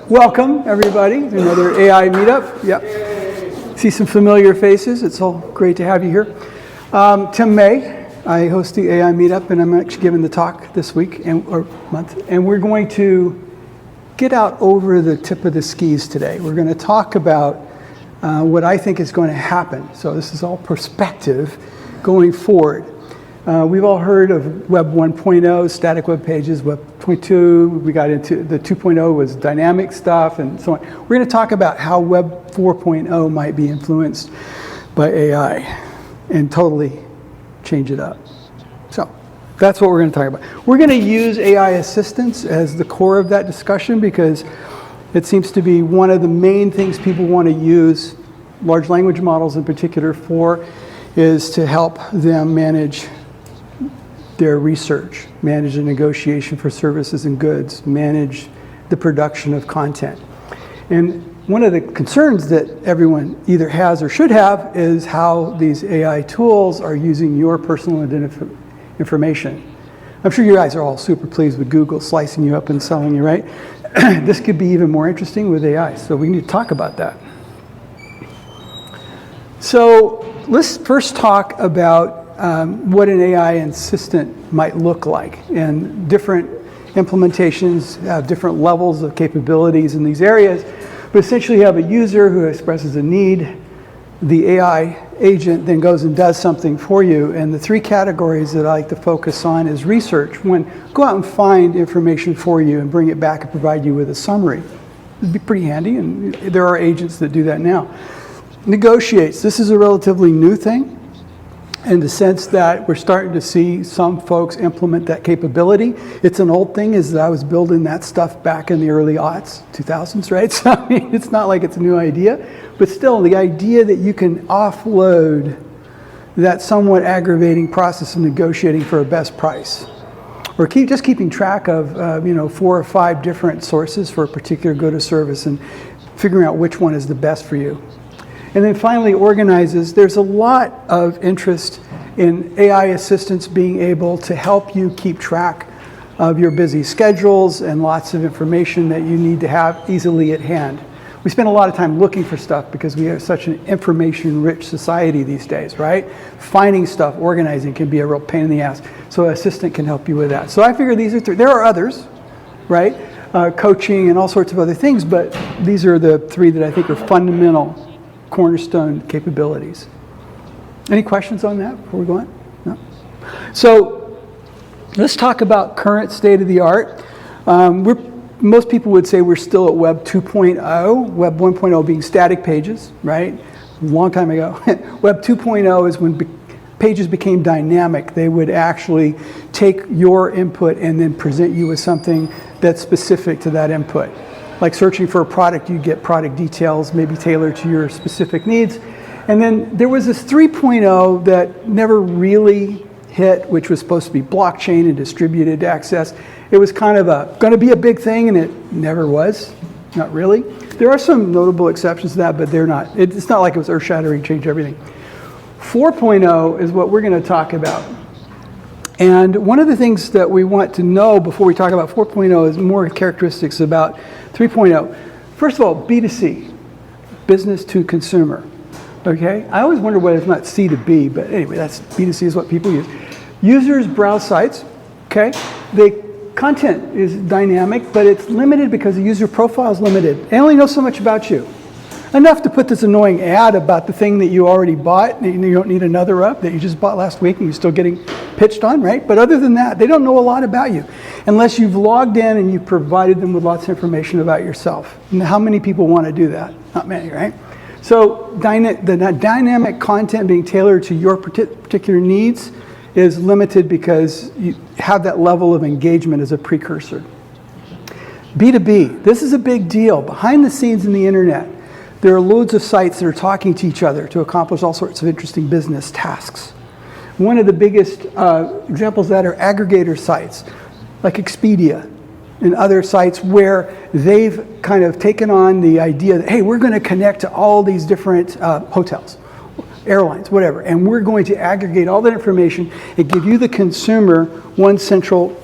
Welcome, everybody, to another AI Meetup. Yep. See some familiar faces. It's all great to have you here. Tim May. I host the AI Meetup, and I'm actually giving the talk this week or month. And we're going to get out over the tip of the skis today. We're going to talk about what I think is going to happen. So this is all perspective going forward. We've all heard of Web 1.0, static web pages, Web 2.2, we got into the 2.0 was dynamic stuff and so on. We're going to talk about how Web 4.0 might be influenced by AI and totally change it up. So that's what we're going to talk about. We're going to use AI assistants as the core of that discussion because it seems to be one of the main things people want to use large language models in particular for is to help them manage their research, manage the negotiation for services and goods, manage the production of content. And one of the concerns that everyone either has or should have is how these AI tools are using your personal information. I'm sure you guys are all super pleased with Google slicing you up and selling you, right? This could be even more interesting with AI, so we need to talk about that. So let's first talk about what an AI assistant might look like. And different implementations have different levels of capabilities in these areas. But essentially you have a user who expresses a need. The AI agent then goes and does something for you. And the three categories that I like to focus on is research. Go out and find information for you and bring it back and provide you with a summary. It'd be pretty handy, and there are agents that do that now. Negotiates. This is a relatively new thing, in the sense that we're starting to see some folks implement that capability. It's an old thing, is that I was building that stuff back in the early aughts, 2000s, right? So I mean, it's not like it's a new idea, but still the idea that you can offload that somewhat aggravating process of negotiating for a best price, or just keeping track of 4 or 5 different sources for a particular good or service and figuring out which one is the best for you. And then finally organizes. There's a lot of interest in AI assistants being able to help you keep track of your busy schedules and lots of information that you need to have easily at hand. We spend a lot of time looking for stuff because we are such an information-rich society these days, right? Finding stuff, organizing can be a real pain in the ass. So an assistant can help you with that. So I figure these are 3. There are others, right? Coaching and all sorts of other things, but these are the 3 that I think are fundamental cornerstone capabilities. Any questions on that before we go on? No? So let's talk about current state of the art. Most people would say we're still at Web 2.0, Web 1.0 being static pages, right? A long time ago. Web 2.0 is when pages became dynamic. They would actually take your input and then present you with something that's specific to that input. Like searching for a product, you get product details, maybe tailored to your specific needs. And then there was this 3.0 that never really hit, which was supposed to be blockchain and distributed access. It was kind of going to be a big thing, and it never was, not really. There are some notable exceptions to that, but they're not. It's not like it was earth-shattering, change everything. 4.0 is what we're going to talk about. And one of the things that we want to know before we talk about 4.0 is more characteristics about 3.0. First of all, B2C, business to consumer, okay? I always wonder whether it's not C to B, but anyway, that's B2C is what people use. Users browse sites, okay? The content is dynamic, but it's limited because the user profile is limited. They only know so much about you. Enough to put this annoying ad about the thing that you already bought, and you don't need another up that you just bought last week and you're still getting pitched on, right? But other than that, they don't know a lot about you unless you've logged in and you've provided them with lots of information about yourself. And how many people want to do that? Not many, right? So the dynamic content being tailored to your particular needs is limited because you have that level of engagement as a precursor. B2B, this is a big deal. Behind the scenes in the internet, there are loads of sites that are talking to each other to accomplish all sorts of interesting business tasks. One of the biggest examples of that are aggregator sites, like Expedia and other sites where they've kind of taken on the idea that, hey, we're going to connect to all these different hotels, airlines, whatever, and we're going to aggregate all that information and give you, the consumer, one central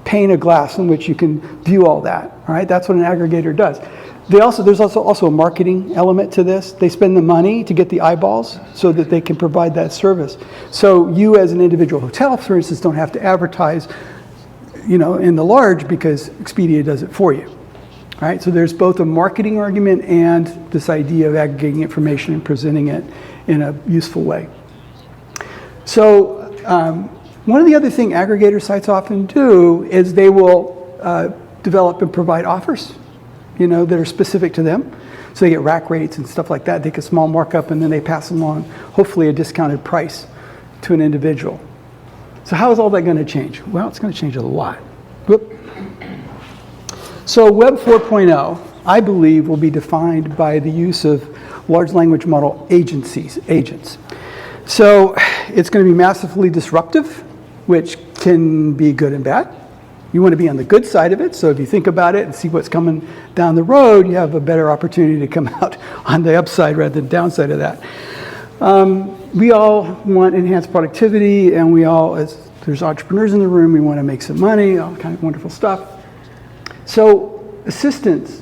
pane of glass in which you can view all that. All right, that's what an aggregator does. There's also a marketing element to this. They spend the money to get the eyeballs so that they can provide that service. So you as an individual hotel, for instance, don't have to advertise, in the large because Expedia does it for you. All right, so there's both a marketing argument and this idea of aggregating information and presenting it in a useful way. So one of the other things aggregator sites often do is they will develop and provide offers, that are specific to them. So they get rack rates and stuff like that. Take a small markup and then they pass along, hopefully, a discounted price to an individual. So how is all that going to change? Well, it's going to change a lot. Whoop. So Web 4.0, I believe, will be defined by the use of large language model agents. So it's going to be massively disruptive, which can be good and bad. You want to be on the good side of it, so if you think about it and see what's coming down the road, you have a better opportunity to come out on the upside rather than downside of that. We all want enhanced productivity, and we all, as there's entrepreneurs in the room, we want to make some money, all kind of wonderful stuff. So assistants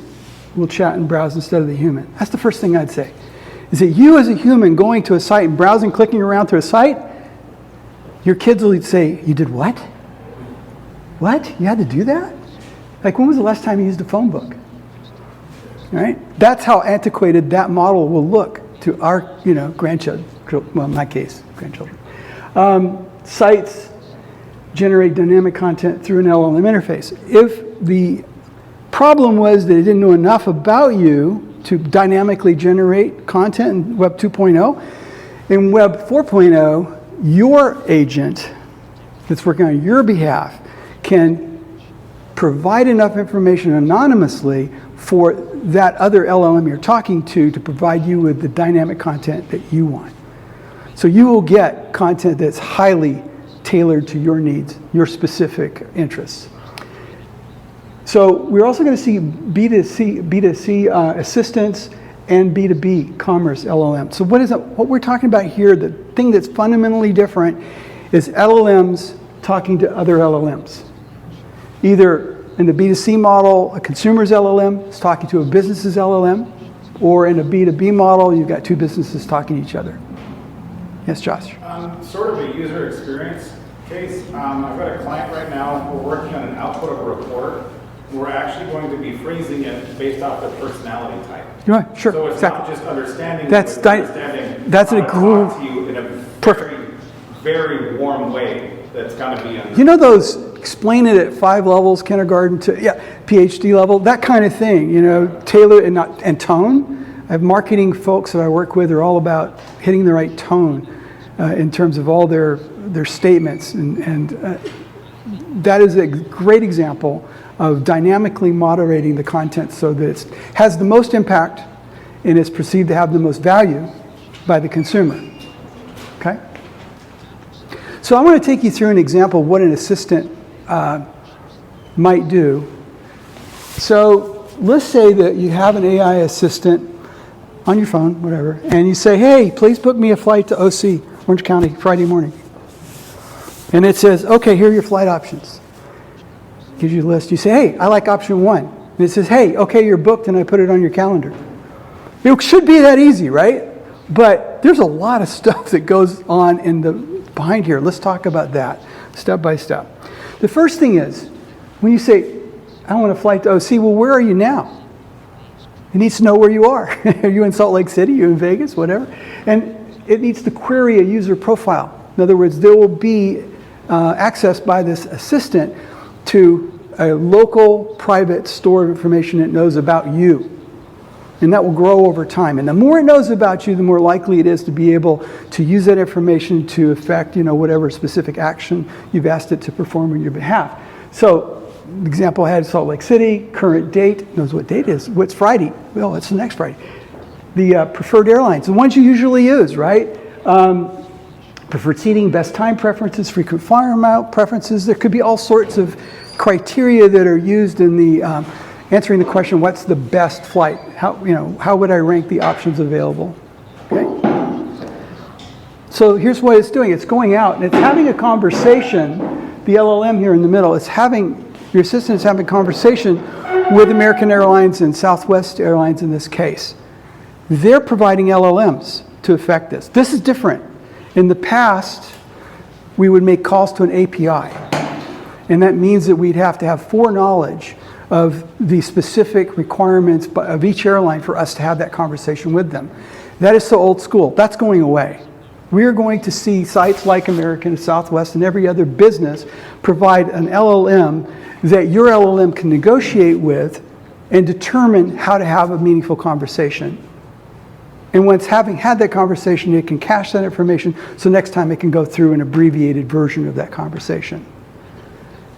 will chat and browse instead of the human. That's the first thing I'd say. Is that you as a human going to a site and browsing, clicking around through a site, your kids will say, you did what? What? You had to do that? Like, when was the last time you used a phone book? Right? That's how antiquated that model will look to our, grandchildren. Well, in my case, grandchildren. Sites generate dynamic content through an LLM interface. If the problem was that it didn't know enough about you to dynamically generate content in Web 2.0, in Web 4.0, your agent that's working on your behalf can provide enough information anonymously for that other LLM you're talking to provide you with the dynamic content that you want. So you will get content that's highly tailored to your needs, your specific interests. So we're also going to see B2C assistants and B2B commerce LLM. So what we're talking about here, the thing that's fundamentally different is LLMs talking to other LLMs. Either in the B2C model, a consumer's LLM is talking to a business's LLM, or in a B2B model, you've got two businesses talking to each other. Yes, Josh? Sort of a user experience case. I've got a client right now. We're working on an output of a report. We're actually going to be phrasing it based off their personality type. Right, sure. So it's exactly. Not just understanding. That's a talk to you in a perfect, very warm way. That's going to be. You know those explain it at 5 levels, kindergarten to PhD level, that kind of thing. Tailor and tone. I have marketing folks that I work with are all about hitting the right tone in terms of all their statements, and that is a great example of dynamically moderating the content so that it has the most impact and is perceived to have the most value by the consumer. Okay? So I want to take you through an example of what an assistant might do. So let's say that you have an AI assistant on your phone, whatever, and you say, hey, please book me a flight to OC, Orange County, Friday morning. And it says, okay, here are your flight options. Gives you a list. You say, hey, I like option 1. And it says, hey, okay, you're booked, and I put it on your calendar. It should be that easy, right? But there's a lot of stuff that goes on behind here. Let's talk about that step by step. The first thing is, when you say, I want to flight to OC, well, where are you now? It needs to know where you are. Are you in Salt Lake City? Are you in Vegas? Whatever. And it needs to query a user profile. In other words, there will be access by this assistant to a local private store of information it knows about you. And that will grow over time. And the more it knows about you, the more likely it is to be able to use that information to affect, whatever specific action you've asked it to perform on your behalf. So, the example I had Salt Lake City, current date, knows what date it is. What's Friday? Well, it's the next Friday. The preferred airlines, the ones you usually use, right? Preferred seating, best time preferences, frequent flyer amount preferences. There could be all sorts of criteria that are used in the answering the question, what's the best flight? How would I rank the options available? Okay. So here's what it's doing. It's going out and it's having a conversation. The LLM here in the middle, your assistant is having a conversation with American Airlines and Southwest Airlines in this case. They're providing LLMs to affect this. This is different. In the past, we would make calls to an API. And that means that we'd have to have foreknowledge of the specific requirements of each airline for us to have that conversation with them. That is so old school. That's going away. We are going to see sites like American, Southwest, and every other business provide an LLM that your LLM can negotiate with and determine how to have a meaningful conversation. And once having had that conversation, it can cache that information so next time it can go through an abbreviated version of that conversation.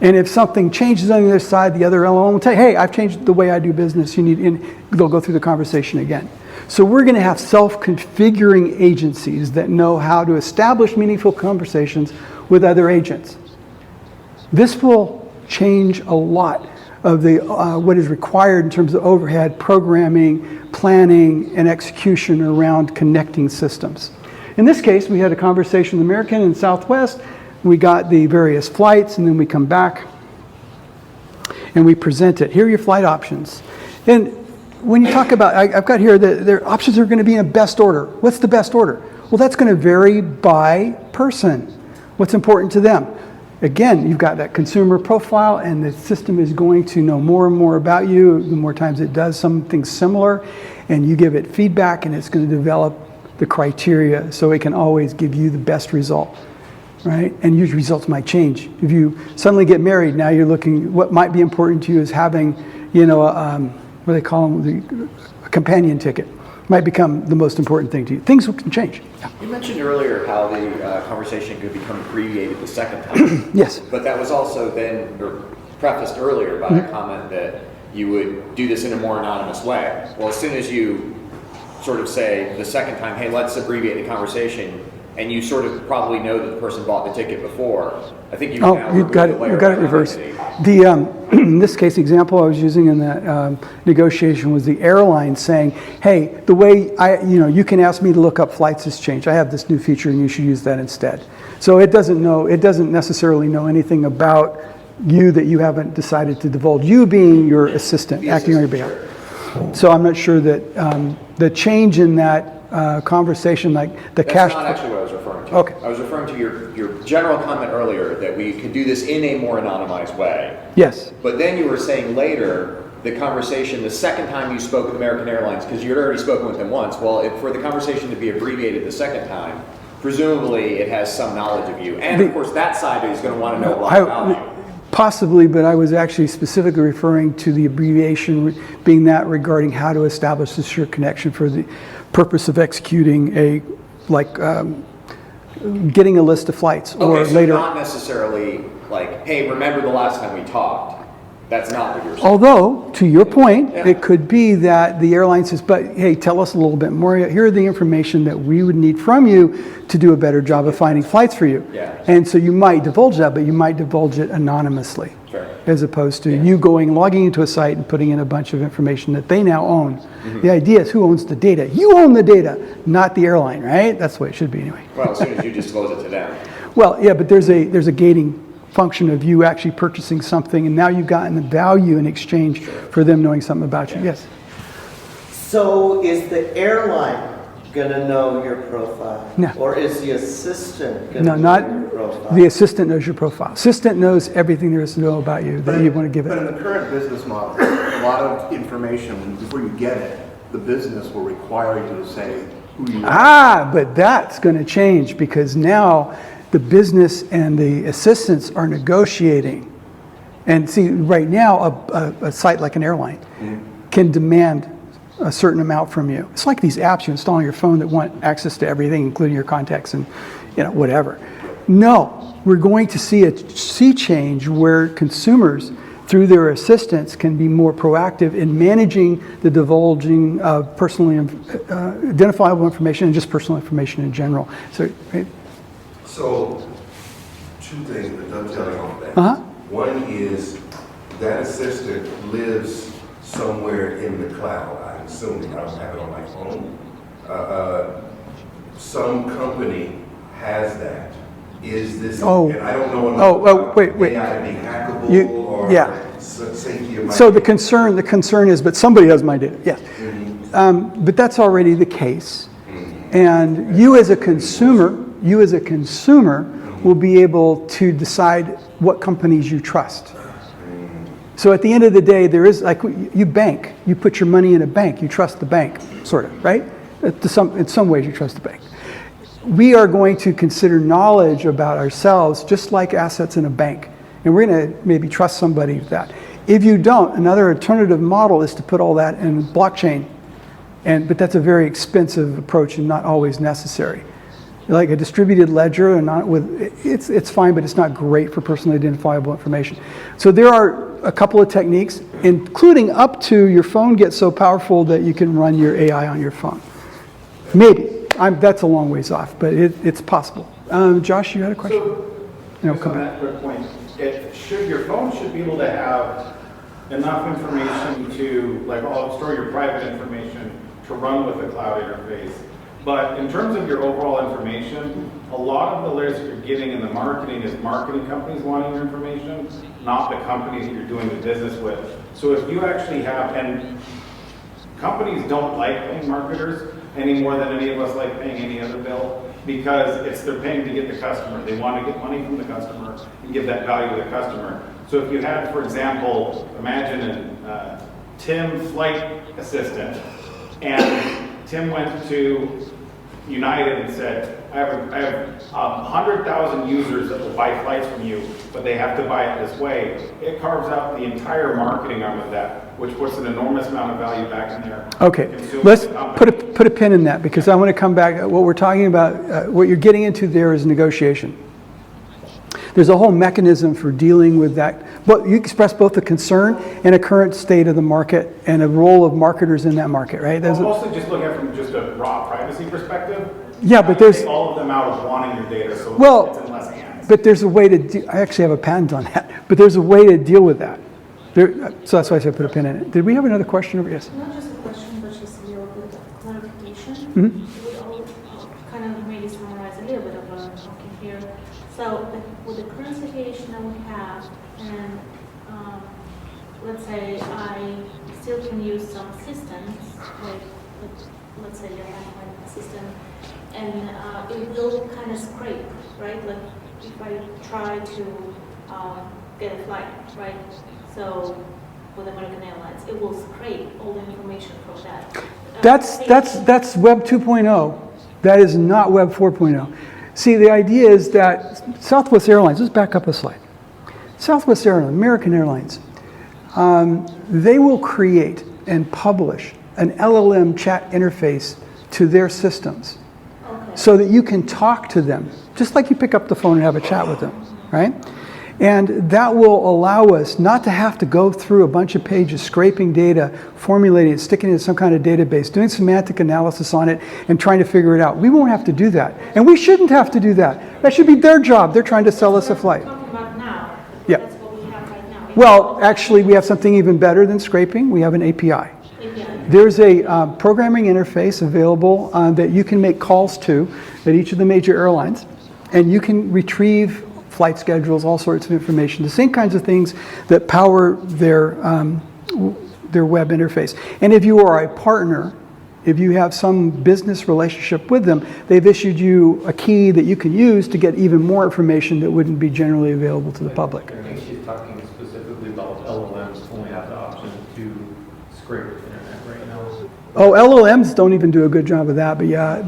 And if something changes on the other side, the other LLM will tell you, hey, I've changed the way I do business. And they'll go through the conversation again. So we're going to have self-configuring agencies that know how to establish meaningful conversations with other agents. This will change a lot of the what is required in terms of overhead, programming, planning, and execution around connecting systems. In this case, we had a conversation with American and Southwest. We got the various flights, and then we come back and we present it. Here are your flight options. And when you talk about, I've got here that their options are going to be in a best order. What's the best order? Well, that's going to vary by person. What's important to them? Again, you've got that consumer profile, and the system is going to know more and more about you. The more times it does something similar, and you give it feedback, and it's going to develop the criteria so it can always give you the best result, right? And your results might change. If you suddenly get married, now you're looking, what might be important to you is having, you know, what do they call them, a companion ticket. Might become the most important thing to you. Things can change. Yeah. You mentioned earlier how the conversation could become abbreviated the second time. Yes. But that was also then prefaced earlier by a comment that you would do this in a more anonymous way. Well, as soon as you sort of say the second time, hey, let's abbreviate the conversation, and you sort of probably know that the person bought the ticket before, I think you've got it reversed. In this case example I was using in that negotiation was the airline saying, hey, the way you can ask me to look up flights has changed. I have this new feature and you should use that instead. So it doesn't necessarily know anything about you that you haven't decided to divulge, you being your assistant, acting on your behalf. Sure. So I'm not sure that the change in that conversation, like the That's cash. That's not actually what I was referring to. Okay. I was referring to your general comment earlier that we could do this in a more anonymized way. Yes. But then you were saying later, the conversation, the second time you spoke with American Airlines, because you had already spoken with them once, well, for the conversation to be abbreviated the second time, presumably it has some knowledge of you. And of course, that side is going to want to know a lot about you. Possibly, but I was actually specifically referring to the abbreviation being that regarding how to establish this secure connection for the purpose of executing getting a list of flights or Okay, so later. not necessarily like, hey, remember the last time we talked. That's not what you're saying. Although, to your point, Yeah. it could be that the airline says, but hey, tell us a little bit more. Here are the information that we would need from you to do a better job of finding flights for you. Yeah. And so you might divulge that, but you might divulge it anonymously. Sure. As opposed to you logging into a site and putting in a bunch of information that they now own. Mm-hmm. The idea is who owns the data? You own the data, not the airline, right? That's the way it should be anyway. Well, as soon as you disclose it to them. Well, yeah, but there's a gating function of you actually purchasing something, and now you've gotten the value in exchange for them knowing something about you. Yes. So is the airline going to know your profile? No. Or is the assistant going No, to not know your profile? the assistant knows your profile. Assistant knows everything there is to know about you that you want to give But in it. the current business model, a lot of information, before you get it, the business will require you to say who you are. But that's going to change because now the business and the assistants are negotiating. And see, right now, a site like an airline can demand a certain amount from you. It's like these apps you install on your phone that want access to everything, including your contacts and whatever. No, we're going to see a sea change where consumers, through their assistants, can be more proactive in managing the divulging of personally identifiable information and just personal information in general. So, right? So, two things that dovetailing off that. One is that assistant lives somewhere in the cloud, I'm assuming. I don't have it on my phone. Some company has that. Is this, and I don't know enough about wait. AI to be hackable or safety of So the concern is, but somebody has my data, yes. But that's already the case. And you as a consumer will be able to decide what companies you trust. So at the end of the day, there is, like, you bank, you put your money in a bank, you trust the bank, sort of, right? In some ways you trust the bank. We are going to consider knowledge about ourselves just like assets in a bank. And we're going to maybe trust somebody with that. If you don't, another alternative model is to put all that in blockchain. But that's a very expensive approach and not always necessary. Like a distributed ledger, and not with it's fine, but it's not great for personally identifiable information. So there are a couple of techniques, including up to your phone gets so powerful that you can run your AI on your phone. Maybe. That's a long ways off, but it's possible. Josh, you had a question? So, just on that quick point, your phone should be able to have enough information to, like, store your private information to run with the cloud interface. But in terms of your overall information, a lot of the layers that you're getting in the marketing is marketing companies wanting your information, not the companies that you're doing the business with. So if you actually have, and companies don't like paying marketers any more than any of us like paying any other bill, because they're paying to get the customer. They want to get money from the customer and give that value to the customer. So if you had, for example, imagine a Tim flight assistant, and Tim went to United and said, I have 100,000 users that will buy flights from you, but they have to buy it this way. It carves out the entire marketing arm of that, which puts an enormous amount of value back in there. Okay, let's put a pin in that, because I want to come back. What we're talking about, what you're getting into there is negotiation. There's a whole mechanism for dealing with that. But you express both a concern and a current state of the market and a role of marketers in that market, right? Well, mostly just looking at it from just a raw privacy perspective. Yeah, but there's all of them out of wanting your data, so it's in less hands. But there's a way to I actually have a patent on that. But there's a way to deal with that. So that's why I said put a pin in it. Did we have another question over? Yes. Not just a question, but just a little bit of clarification. Mm-hmm. We all kind of maybe summarize a little bit of what I'm talking here. So with the current situation that we have, and let's say I still can use some assistance, like let's say I have my assistant, and it will kind of scrape, right? Like if I try to get a flight, right? So with American Airlines, it will scrape all the information from that. That's Web 2.0. That is not Web 4.0. See, the idea is that Southwest Airlines, let's back up a slide. Southwest Airlines, American Airlines, they will create and publish an LLM chat interface to their systems so that you can talk to them, just like you pick up the phone and have a chat with them, right? And that will allow us not to have to go through a bunch of pages, scraping data, formulating it, sticking it in some kind of database, doing semantic analysis on it, and trying to figure it out. We won't have to do that. And we shouldn't have to do that. That should be their job. They're trying to sell us a flight. Talking about now. Yeah. That's what we have right now. Well, actually, we have something even better than scraping. We have an API. There's a programming interface available that you can make calls to at each of the major airlines, and you can retrieve flight schedules, all sorts of information, the same kinds of things that power their web interface. And if you are a partner, if you have some business relationship with them, they've issued you a key that you can use to get even more information that wouldn't be generally available to the public. I think she's talking specifically about LLMs only have the option to scrape the internet right now. Oh, LLMs don't even do a good job of that, but yeah,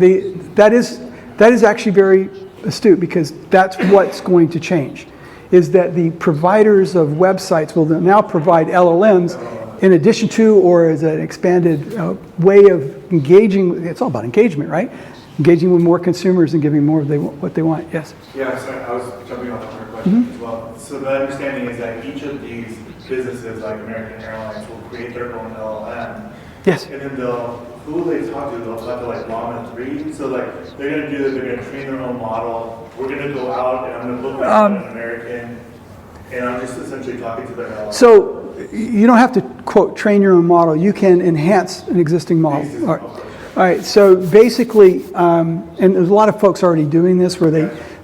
that is actually very astute, because that's what's going to change, is that the providers of websites will now provide LLMs in addition to, or as an expanded way of engaging. It's all about engagement, right? Engaging with more consumers and giving more of what they want. Yes? Yeah, so I was jumping on the question as well. So the understanding is that each of these businesses, like American Airlines, will create their own LLM. Yes. And then who will they talk to? They'll talk to like Llama 3. So like they're gonna do that. They're gonna train their own model. We're gonna go out and I'm gonna book like an American, and I'm just essentially talking to their LLM. So you don't have to quote train your own model. You can enhance an existing model. All right. So basically, and there's a lot of folks already doing this, where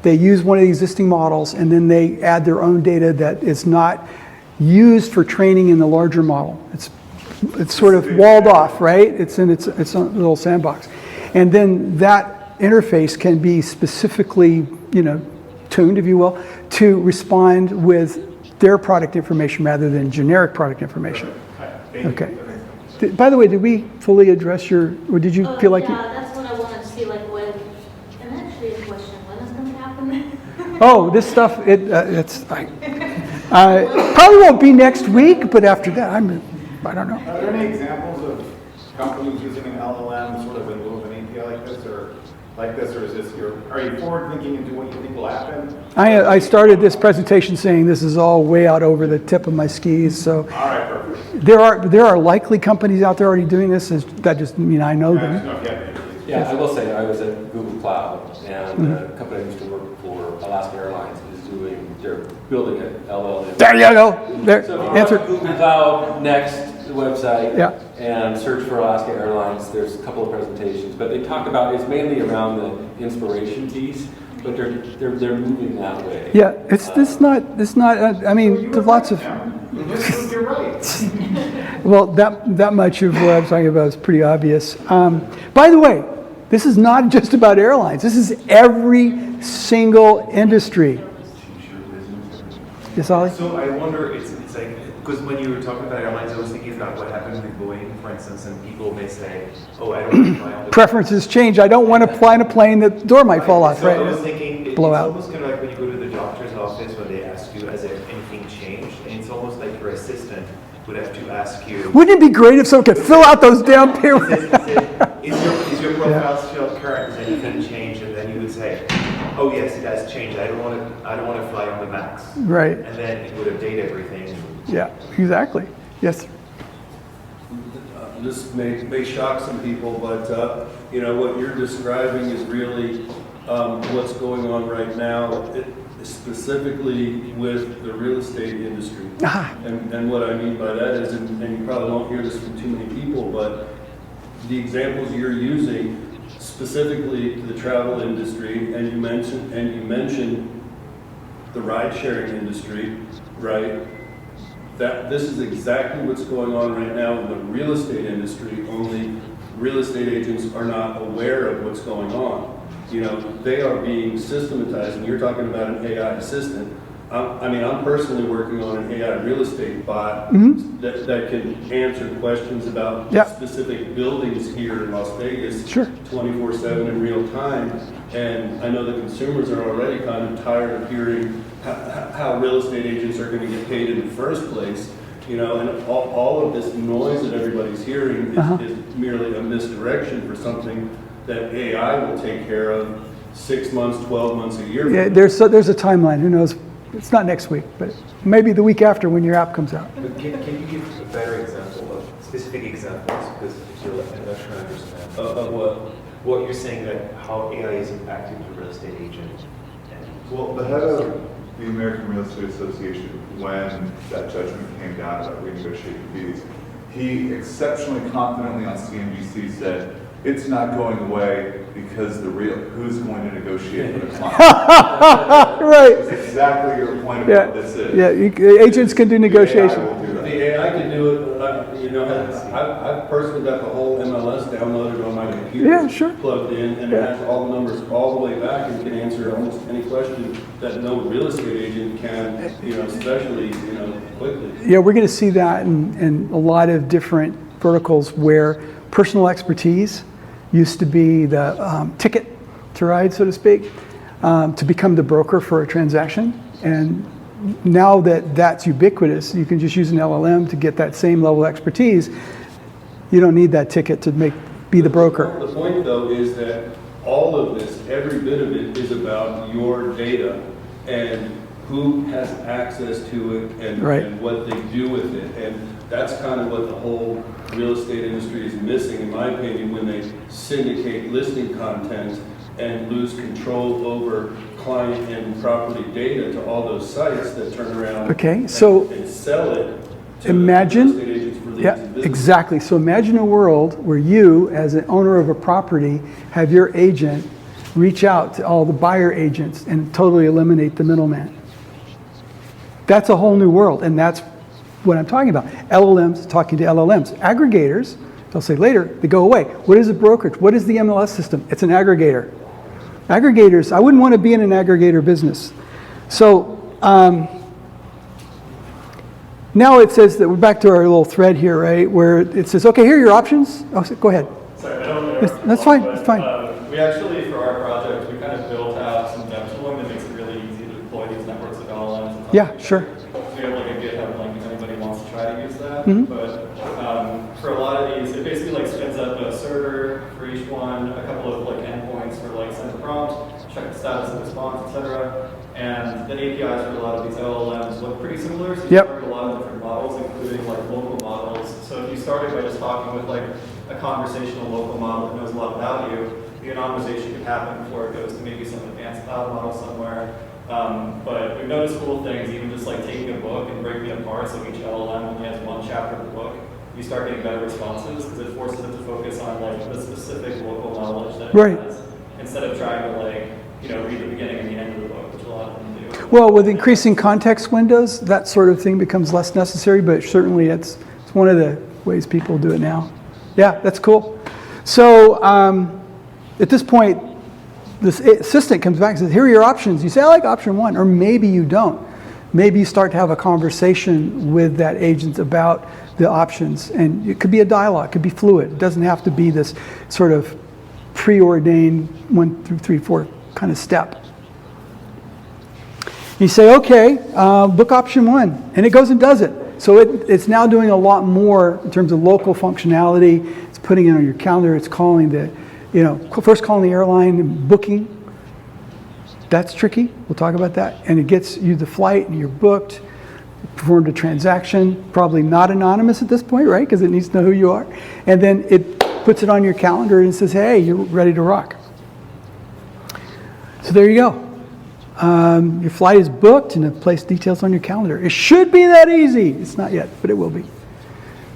they use one of the existing models and then they add their own data that is not used for training in the larger model. It's sort of walled off, right? It's in its own little sandbox. And then that interface can be specifically, tuned, if you will, to respond with their product information rather than generic product information. Okay. By the way, did we fully address or did you feel like Yeah, that's what I wanted to see, like when, and actually a question, when is going to happen? Oh, this stuff, probably won't be next week, but after that, I don't know. Are there any examples of companies using an LLM sort of in lieu of an API like this, or is this are you forward thinking into what you think will happen? I started this presentation saying this is all way out over the tip of my skis, so. All right, perfect. There are likely companies out there already doing this, that just mean I know them. Yeah, I will say I was at Google Cloud, and the company I used to work for, Alaska Airlines, they're building an LLM. There you go. There, So if you answer. go to Google Cloud Next, the website, Yeah. and search for Alaska Airlines, there's a couple of presentations, but they talk about, it's mainly around the inspiration piece, but they're moving that way. Yeah, it's not. I mean, there's lots of. You're right. Well, that much of what I'm talking about is pretty obvious. By the way, this is not just about airlines. This is every single industry. Yes, Ollie? So I wonder, it's like, because when you were talking about airlines, I was thinking about what happened with Boeing, for instance, and people may say, oh, I don't want to fly on the Preferences change. I don't want to fly in a plane that the door might fall off, So right? I was thinking, it's Blow out. almost kind of like when you go to the doctor's office when they ask you, has anything changed? And it's almost like your assistant would have to ask you, Wouldn't it be great if someone could fill out those damn paper? is your profile still current? Has anything changed? And then you would say, oh yes, it has changed. I don't want to fly on the MAX. Right. And then it would update everything. Yeah, exactly. Yes. This may shock some people, but what you're describing is really what's going on right now, specifically with the real estate industry. And what I mean by that is, and you probably won't hear this from too many people, but the examples you're using specifically to the travel industry, and you mentioned the ride-sharing industry, right? That this is exactly what's going on right now in the real estate industry, only real estate agents are not aware of what's going on. They are being systematized, and you're talking about an AI assistant. I'm personally working on an AI real estate bot that can answer questions about specific buildings here in Las Vegas 24/7 in real time. And I know the consumers are already kind of tired of hearing how real estate agents are going to get paid in the first place. And all of this noise that everybody's hearing is merely a misdirection for something that AI will take care of 6 months, 12 months, a year. Yeah, there's a timeline. Who knows? It's not next week, but maybe the week after when your app comes out. But can you give a better example of specific examples? Because I'm not sure I understand. Of what? What you're saying, that how AI is impacting the real estate agent. Well, the head of the American Real Estate Association, when that judgment came down about renegotiating fees, he exceptionally confidently on CNBC said, it's not going away because who's going to negotiate for the client? Right. That's exactly your point of what this is. Yeah, agents can do negotiation. The AI can do it. I've personally got the whole MLS downloaded on my computer. Yeah, sure. Plugged in, and it has all the numbers all the way back and can answer almost any question that no real estate agent can, especially, quickly. Yeah, we're going to see that in a lot of different verticals where personal expertise used to be the ticket to ride, so to speak, to become the broker for a transaction. And now that that's ubiquitous, you can just use an LLM to get that same level of expertise. You don't need that ticket to be the broker. The point, though, is that all of this, every bit of it, is about your data and who has access to it and what they do with it. And that's kind of what the whole real estate industry is missing, in my opinion, when they syndicate listing content and lose control over client and property data to all those sites that turn around and sell it to real estate agents for leads and business. Exactly. So imagine a world where you, as an owner of a property, have your agent reach out to all the buyer agents and totally eliminate the middleman. That's a whole new world, and that's what I'm talking about. LLMs talking to LLMs. Aggregators, they'll say later, they go away. What is a brokerage? What is the MLS system? It's an aggregator. Aggregators, I wouldn't want to be in an aggregator business. So now it says that we're back to our little thread here, right? Where it says, okay, here are your options. Oh, go ahead. Sorry, I don't know. That's fine, that's fine. We actually, for our project, we kind of built out some dev tooling that makes it really easy to deploy these networks of LLMs. Yeah, sure. We have like a GitHub link if anybody wants to try to use that. Mm-hmm. But for a lot of these, it basically like spins up a server for each one, a couple of like endpoints for like send a prompt, check the status of response, etc. And the APIs for a lot of these LLMs look pretty similar. So you start with a lot of different models, including like local models. So if you started by just talking with like a conversational local model that knows a lot about you, the anonymization could happen before it goes to maybe some advanced cloud model somewhere. But we've noticed cool things, even just like taking a book and breaking it apart, so each LLM only has one chapter of the book. You start getting better responses because it forces it to focus on like the specific local knowledge that it has, instead of trying to like, you know, read the beginning and the end of the book, which a lot of them do. Well, with increasing context windows, that sort of thing becomes less necessary, but certainly it's one of the ways people do it now. Yeah, that's cool. So at this point, this assistant comes back and says, here are your options. You say, I like option one, or maybe you don't. Maybe you start to have a conversation with that agent about the options, and it could be a dialogue, it could be fluid. It doesn't have to be this sort of preordained 1 through 3, 4 kind of step. You say, okay, book option one, and it goes and does it. So it's now doing a lot more in terms of local functionality. It's putting it on your calendar. It's calling the, you know, first calling the airline and booking. That's tricky. We'll talk about that. And it gets you the flight, and you're booked. Performed a transaction, probably not anonymous at this point, right? Because it needs to know who you are. And then it puts it on your calendar and says, hey, you're ready to rock. So there you go. Your flight is booked and it placed details on your calendar. It should be that easy. It's not yet, but it will be.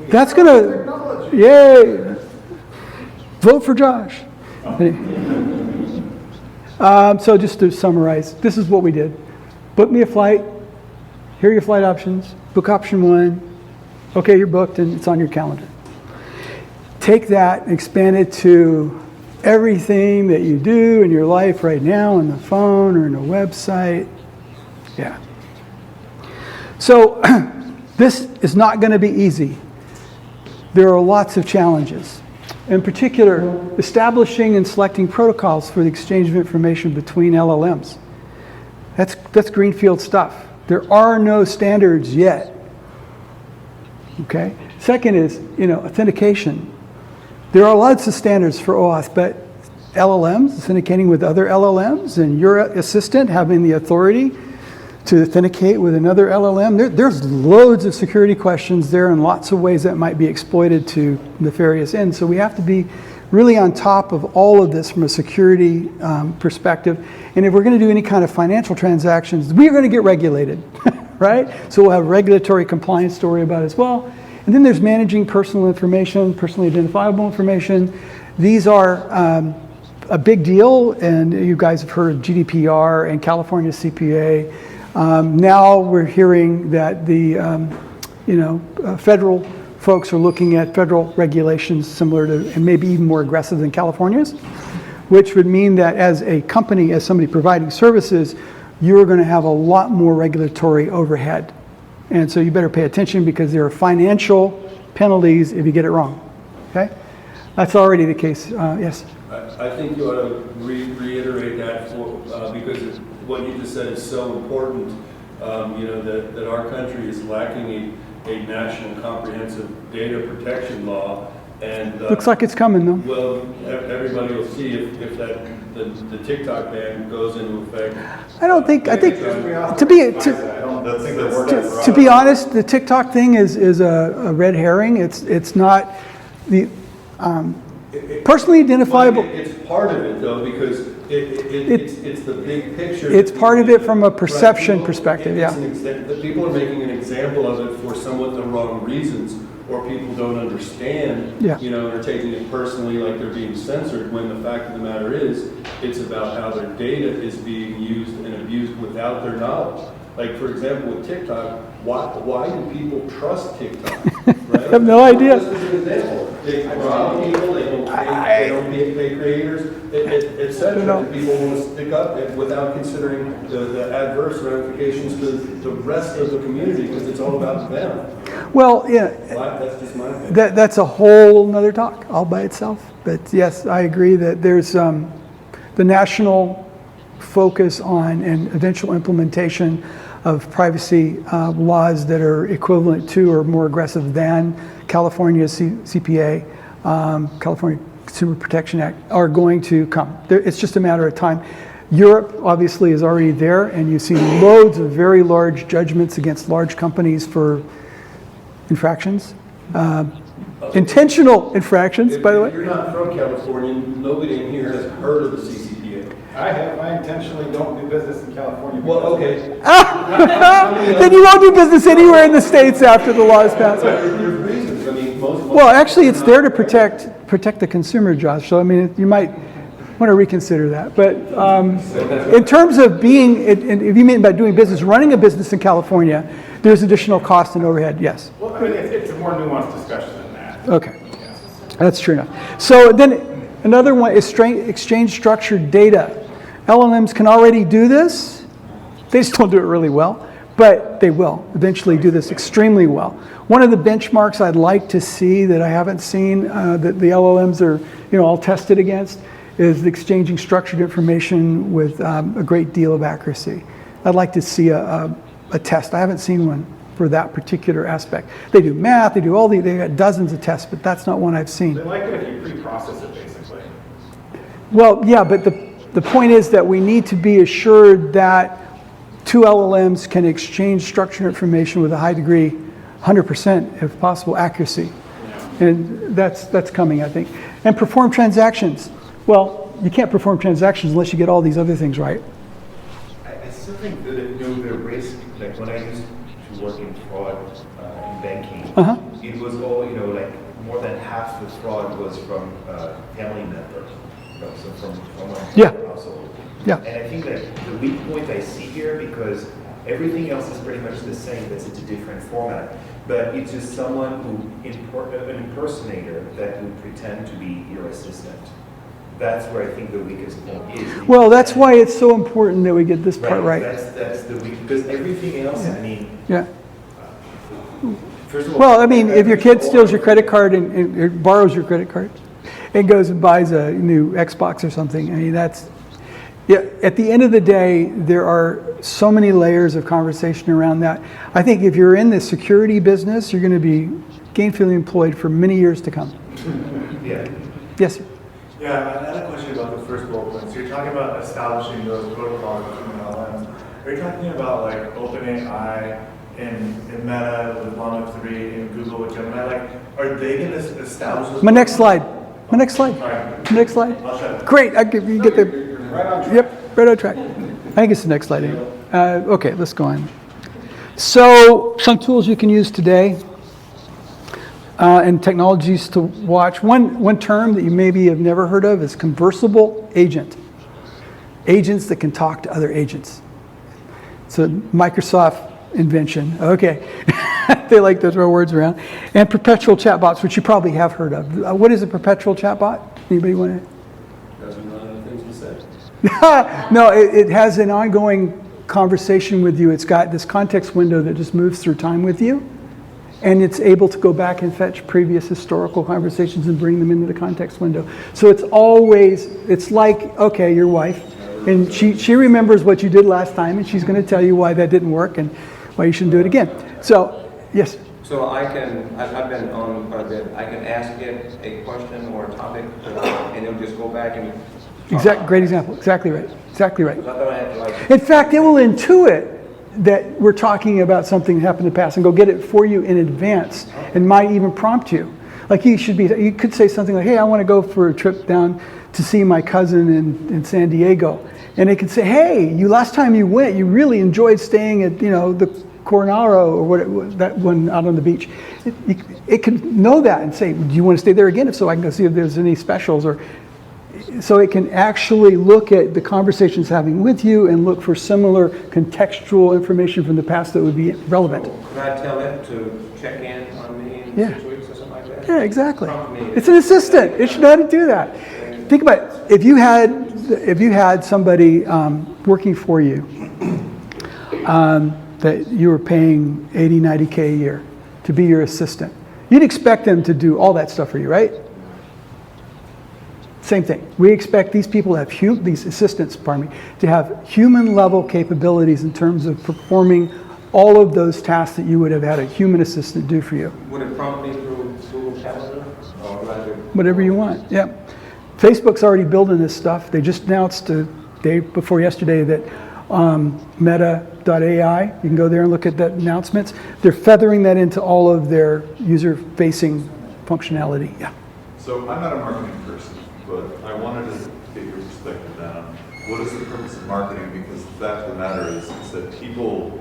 That's gonna, yay! Vote for Josh. So just to summarize, this is what we did. Book me a flight. Here are your flight options. Book option one. Okay, you're booked and it's on your calendar. Take that and expand it to everything that you do in your life right now on the phone or in a website. Yeah. So this is not going to be easy. There are lots of challenges. In particular, establishing and selecting protocols for the exchange of information between LLMs. That's greenfield stuff. There are no standards yet. Okay? Second is, authentication. There are lots of standards for OAuth, but LLMs, authenticating with other LLMs, and your assistant having the authority to authenticate with another LLM. There's loads of security questions there and lots of ways that might be exploited to nefarious ends. So we have to be really on top of all of this from a security perspective. And if we're going to do any kind of financial transactions, we are going to get regulated, right? So we'll have a regulatory compliance story about it as well. And then there's managing personal information, personally identifiable information. These are a big deal, and you guys have heard of GDPR and California CPA. Now we're hearing that the federal folks are looking at federal regulations similar to, and maybe even more aggressive than California's, which would mean that as a company, as somebody providing services, you're going to have a lot more regulatory overhead. And so you better pay attention because there are financial penalties if you get it wrong. Okay? That's already the case. Yes? I think you ought to reiterate that because what you just said is so important, that our country is lacking a national comprehensive data protection law. And looks like it's coming, though. Well, everybody will see if the TikTok ban goes into effect. I think to be honest, the TikTok thing is a red herring. It's not the personally identifiable. It's part of it though, because it's the big picture. It's part of it from a perception perspective. Yeah. People are making an example of it for somewhat the wrong reasons, or people don't understand, and are taking it personally like they're being censored, when the fact of the matter is, it's about how their data is being used and abused without their knowledge. Like, for example, with TikTok, why do people trust TikTok? Right? I have no idea. Just as an example, they rob people, they don't pay creators, et cetera. And people want to stick up without considering the adverse ramifications to the rest of the community because it's all about them. Well, yeah, That's just my opinion. that's a whole nother talk all by itself. But yes, I agree that there's the national focus on and eventual implementation of privacy laws that are equivalent to or more aggressive than California's CPA, California Consumer Protection Act, are going to come. It's just a matter of time. Europe obviously is already there, and you see loads of very large judgments against large companies for infractions. Intentional infractions, by the way. If you're not from California, nobody in here has heard of the CCPA. I intentionally don't do business in California. Well, okay. Then you won't do business anywhere in the States after the law is passed. There's reasons. I mean, most. Well, actually, it's there to protect the consumer, Josh. So, I mean, you might want to reconsider that. But in terms of being, if you mean by doing business, running a business in California, there's additional cost and overhead, yes. Well, I mean, it's a more nuanced discussion than that. Okay, that's true enough. So then another one is exchange structured data. LLMs can already do this. They just don't do it really well, but they will eventually do this extremely well. One of the benchmarks I'd like to see that I haven't seen that the LLMs are all tested against is exchanging structured information with a great deal of accuracy. I'd like to see a test. I haven't seen one for that particular aspect. They do math, they got dozens of tests, but that's not one I've seen. They like it if you pre-process it, basically. Well, yeah, but the point is that we need to be assured that two LLMs can exchange structured information with a high degree, 100% if possible, accuracy. Yeah. And that's coming, I think. And perform transactions. Well, you can't perform transactions unless you get all these other things right. I still think that the risk, like when I used to work in fraud in banking, it was all, like more than half the fraud was from family members. So from one household. Yeah. And I think that the weak point I see here, because everything else is pretty much the same, but it's a different format. But it's just someone an impersonator that would pretend to be your assistant. That's where I think the weakest point is. Well, that's why it's so important that we get this part right. That's the weak, because everything else, I mean. Yeah. First of all, well, I mean, if your kid steals your credit card and borrows your credit card, and goes and buys a new Xbox or something. I mean, that's, yeah, at the end of the day, there are so many layers of conversation around that. I think if you're in the security business, you're going to be gainfully employed for many years to come. Yeah. Yes, sir. Yeah, I had a question about the first bullet point. So you're talking about establishing those protocols between LLMs. Are you talking about like OpenAI in Meta with Llama 3 and Google with Gemini? Like, are they going to establish those? My next slide. Next slide. Great. You get the. Right on track. Yep, right on track. I think it's the next slide. Okay, let's go on. So, some tools you can use today and technologies to watch. One term that you maybe have never heard of is conversable agent. Agents that can talk to other agents. It's a Microsoft invention. Okay. They like to throw words around. And perpetual chatbots, which you probably have heard of. What is a perpetual chatbot? Anybody want to? Doesn't run the things you said. No, it has an ongoing conversation with you. It's got this context window that just moves through time with you. And it's able to go back and fetch previous historical conversations and bring them into the context window. So it's like, okay, your wife, and she remembers what you did last time, and she's going to tell you why that didn't work and why you shouldn't do it again. So, yes? So I've been on quite a bit. I can ask it a question or a topic, and it'll just go back and. Great example. Exactly right. Exactly right. Not that I have to like. In fact, it will intuit that we're talking about something that happened in the past and go get it for you in advance, and might even prompt you. Like you could say something like, "Hey, I want to go for a trip down to see my cousin in San Diego," and it could say, "Hey, last time you went, you really enjoyed staying at the Coronado or what it was, that one out on the beach." It could know that and say, "Do you want to stay there again? If so, I can go see if there's any specials." Or so it can actually look at the conversations having with you and look for similar contextual information from the past that would be relevant. Could I tell it to check in on me in Yeah. 6 weeks or something like that? Yeah, exactly. Prompt me. It's an assistant. It should know how to do that. Think about it. If you had somebody working for you that you were paying 80, 90K a year to be your assistant, you'd expect them to do all that stuff for you, right? Same thing. We expect these people to have these assistants, to have human level capabilities in terms of performing all of those tasks that you would have had a human assistant do for you. Would it prompt me through Google Calendar? Or would I do? Whatever you want, yeah. Facebook's already building this stuff. They just announced the day before yesterday that Meta.ai, you can go there and look at that announcements. They're feathering that into all of their user-facing functionality, yeah. So I'm not a marketing person, but I wanted to get your perspective on what is the purpose of marketing, because the fact of the matter is that people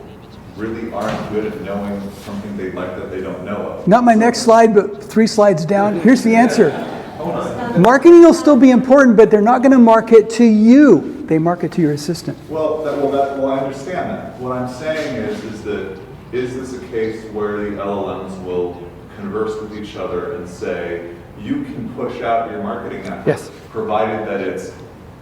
really aren't good at knowing something they like that they don't know of. Not my next slide, but 3 slides down. Here's the answer. Marketing will still be important, but they're not going to market to you. They market to your assistant. Well, I understand that. What I'm saying is this a case where the LLMs will converse with each other and say, you can push out your marketing efforts, Yes. provided that it's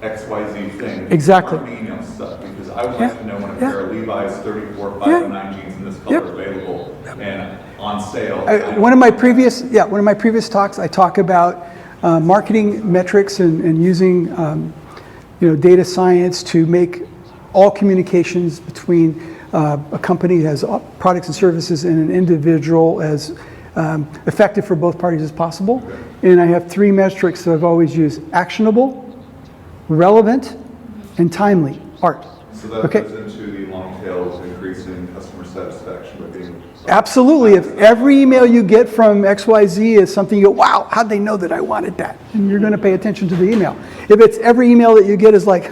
XYZ thing. Exactly. Marketing email stuff, because I would like to know when a pair of Levi's 34 509 jeans in this color are available and on sale. One of my previous talks, I talk about marketing metrics and using data science to make all communications between a company that has products and services and an individual as effective for both parties as possible. And I have 3 metrics that I've always used: actionable, relevant, and timely. Art. So that goes into the long tail of increasing customer satisfaction by being... Absolutely. If every email you get from XYZ is something you go, wow, how'd they know that I wanted that? And you're going to pay attention to the email. If it's every email that you get is like,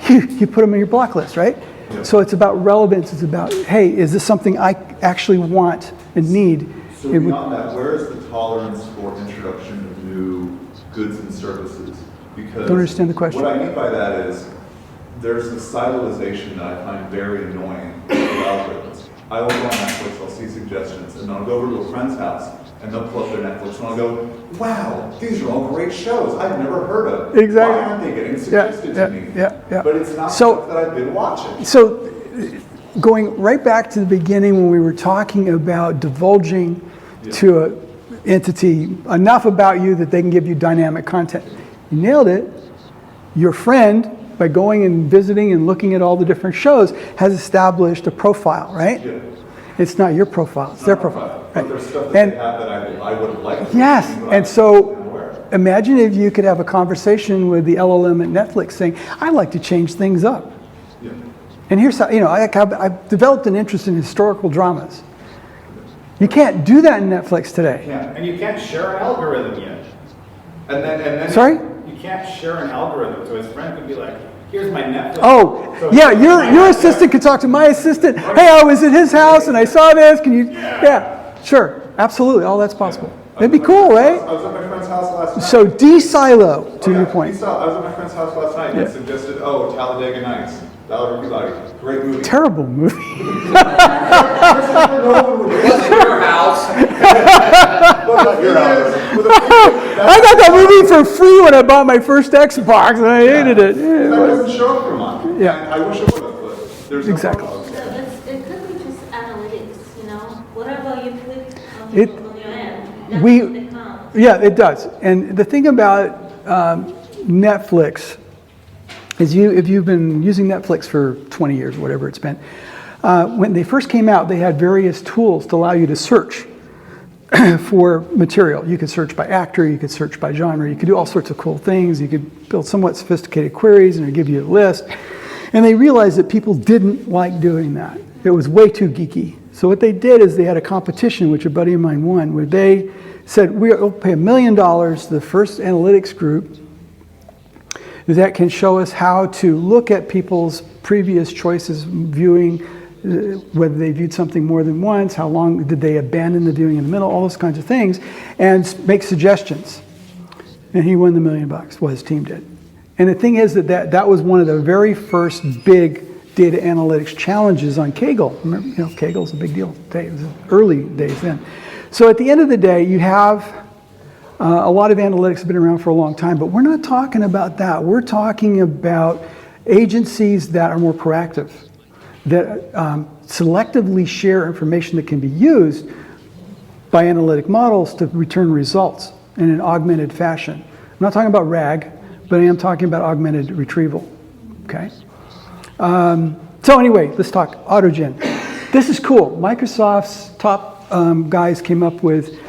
you put them in your block list, right? Yeah. So it's about relevance. It's about, hey, is this something I actually want and need? So beyond that, where is the tolerance for introduction of new goods and services? Because don't understand the question. What I mean by that is there's the siloization that I find very annoying with algorithms. I will go on Netflix, I'll see suggestions, and I'll go over to a friend's house, and they'll pull up their Netflix, and I'll go, wow, these are all great shows I've never heard of. Exactly. Why aren't they getting suggested to me? Yeah. But it's not stuff that I've been watching. So going right back to the beginning when we were talking about divulging to an entity enough about you that they can give you dynamic content. You nailed it. Your friend, by going and visiting and looking at all the different shows, has established a profile, right? Yeah. It's not your profile, it's their profile. Right? But there's stuff that they have that I would have liked to yes, see, and so imagine if you could have a conversation with the LLM at Netflix saying, I like to change things up. Yeah. And here's how, I've developed an interest in historical dramas. You can't do that in Netflix today. Yeah, and you can't share an algorithm yet. And then Sorry? You can't share an algorithm, so his friend could be like, here's my Netflix. Oh, so yeah, your assistant could talk to my assistant. Hey, I was at his house and I saw this. Can you? Yeah, sure, absolutely. All that's possible. It'd be cool, right? I was at my friend's house last night. So de-silo, to your point. I was at my friend's house last night and suggested, Talladega Nights. Great movie. Terrible movie. It wasn't your house. I got that movie for free when I bought my first Xbox, and I hated it. That doesn't show up for mine. Yeah. I wish it would have, but there's no exactly. problem. It could be just analytics, whatever you click on your end, that's what it counts. Yeah, it does. And the thing about Netflix is if you've been using Netflix for 20 years, whatever it's been, when they first came out, they had various tools to allow you to search for material. You could search by actor, you could search by genre, you could do all sorts of cool things. You could build somewhat sophisticated queries and it'd give you a list. And they realized that people didn't like doing that. It was way too geeky. So what they did is they had a competition, which a buddy of mine won, where they said, we'll pay $1 million to the first analytics group that can show us how to look at people's previous choices, viewing whether they viewed something more than once, how long did they abandon the viewing in the middle, all those kinds of things, and make suggestions. And he won the $1 million. Well, his team did. And the thing is that was one of the very first big data analytics challenges on Kaggle. Remember, Kaggle's a big deal today. It was early days then. So at the end of the day, you have a lot of analytics have been around for a long time, but we're not talking about that. We're talking about agencies that are more proactive, that selectively share information that can be used by analytic models to return results in an augmented fashion. I'm not talking about RAG, but I am talking about augmented retrieval, okay? So anyway, let's talk AutoGen. This is cool. Microsoft's top guys came up with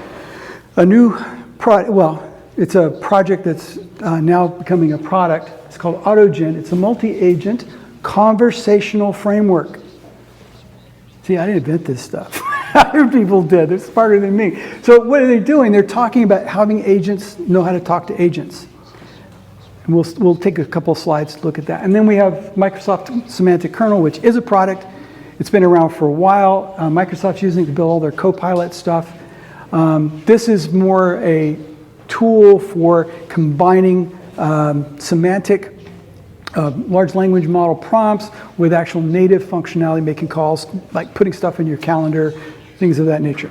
a new product. Well, it's a project that's now becoming a product. It's called AutoGen. It's a multi-agent conversational framework. See, I didn't invent this stuff. Other people did. They're smarter than me. So what are they doing? They're talking about having agents know how to talk to agents. And we'll take a couple slides to look at that. And then we have Microsoft Semantic Kernel, which is a product. It's been around for a while. Microsoft's using it to build all their Copilot stuff. This is more a tool for combining semantic large language model prompts with actual native functionality, making calls, like putting stuff in your calendar, things of that nature.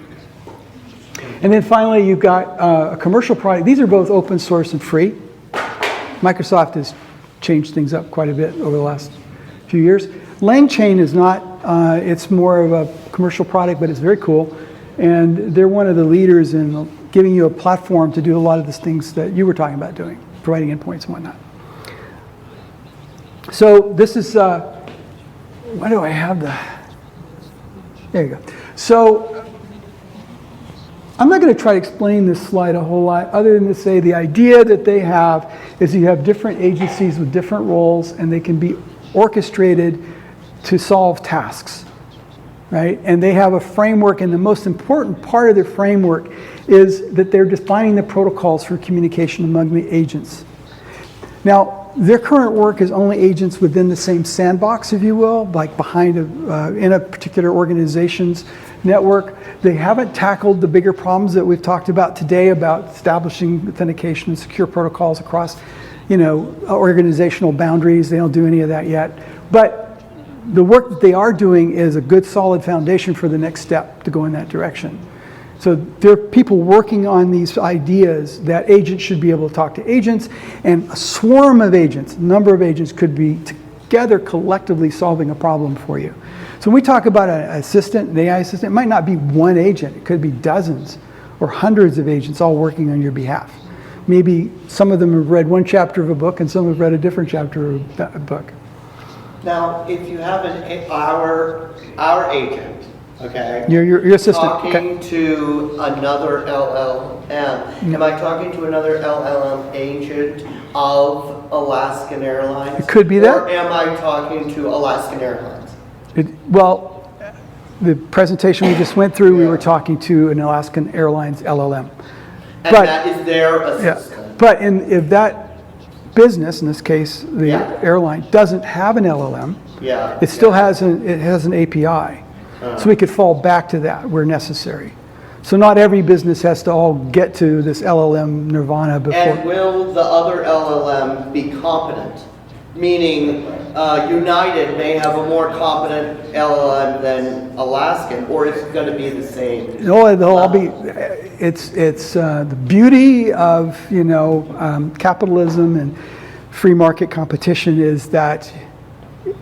And then finally, you've got a commercial product. These are both open source and free. Microsoft has changed things up quite a bit over the last few years. LangChain is not, it's more of a commercial product, but it's very cool. And they're one of the leaders in giving you a platform to do a lot of these things that you were talking about doing, providing endpoints and whatnot. So this is, why do I have the, there you go. So I'm not going to try to explain this slide a whole lot other than to say the idea that they have is you have different agencies with different roles and they can be orchestrated to solve tasks, right? And they have a framework, and the most important part of their framework is that they're defining the protocols for communication among the agents. Now, their current work is only agents within the same sandbox, if you will, like behind in a particular organization's network. They haven't tackled the bigger problems that we've talked about today about establishing authentication and secure protocols across, organizational boundaries. They don't do any of that yet. But the work that they are doing is a good, solid foundation for the next step to go in that direction. So there are people working on these ideas that agents should be able to talk to agents, and a swarm of agents, a number of agents could be together collectively solving a problem for you. So when we talk about an assistant, an AI assistant, it might not be one agent. It could be dozens or hundreds of agents all working on your behalf. Maybe some of them have read one chapter of a book and some have read a different chapter of a book. Now, if you have our agent, okay? Your assistant. Talking to another LLM. Am I talking to another LLM agent of Alaskan Airlines? It could be that. Or am I talking to Alaskan Airlines? Well, the presentation we just went through, we were talking to an Alaskan Airlines LLM. And that is their assistant. Yeah, but if that business, in this case, the airline, doesn't have an LLM, it still has an API. So we could fall back to that where necessary. So not every business has to all get to this LLM nirvana before. And will the other LLM be competent? Meaning United may have a more competent LLM than Alaskan, or is it going to be the same? No, they'll all be. It's the beauty of capitalism and free market competition is that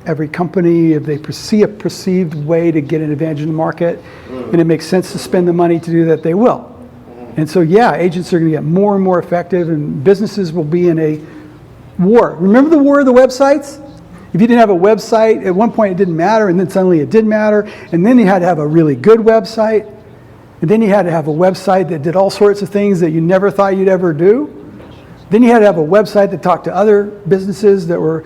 every company, if they see a perceived way to get an advantage in the market, and it makes sense to spend the money to do that, they will. And so, agents are going to get more and more effective, and businesses will be in a war. Remember the war of the websites? If you didn't have a website, at one point it didn't matter, and then suddenly it did matter, and then you had to have a really good website, and then you had to have a website that did all sorts of things that you never thought you'd ever do. Then you had to have a website that talked to other businesses that were,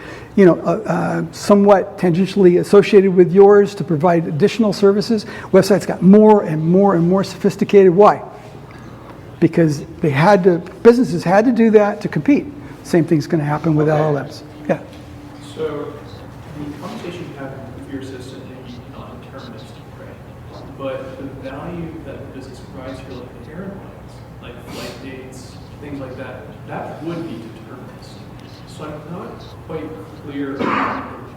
somewhat tangentially associated with yours to provide additional services. Websites got more and more and more sophisticated. Why? Because businesses had to do that to compete. Same thing's going to happen with LLMs. Yeah. So the conversation you have with your assistant may be non-deterministic, right? But the value that the business provides for like the airlines, like flight dates, things like that, that would be deterministic. So I'm not quite clear on the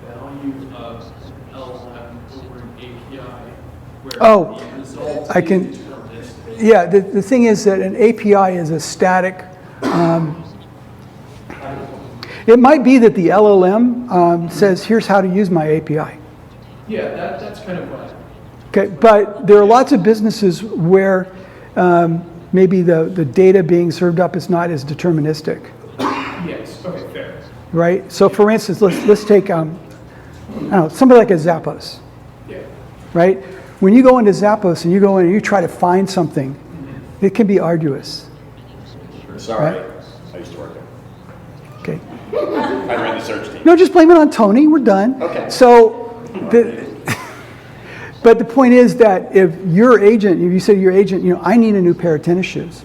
value of an LLM over an API where the result I can. is deterministic. Yeah, the thing is that an API is a static. It might be that the LLM says, here's how to use my API. Yeah, that's kind of what. Okay, but there are lots of businesses where maybe the data being served up is not as deterministic, Yes, okay, fair. right? So for instance, let's take I don't know, somebody like a Zappos, Yeah. right? When you go into Zappos and you go in and you try to find something, it can be arduous. Sorry, Right. I used to work there. Okay. I ran the search team. No, just blame it on Tony. We're done. Okay. So, but the point is that if your agent, if you say to your agent, I need a new pair of tennis shoes,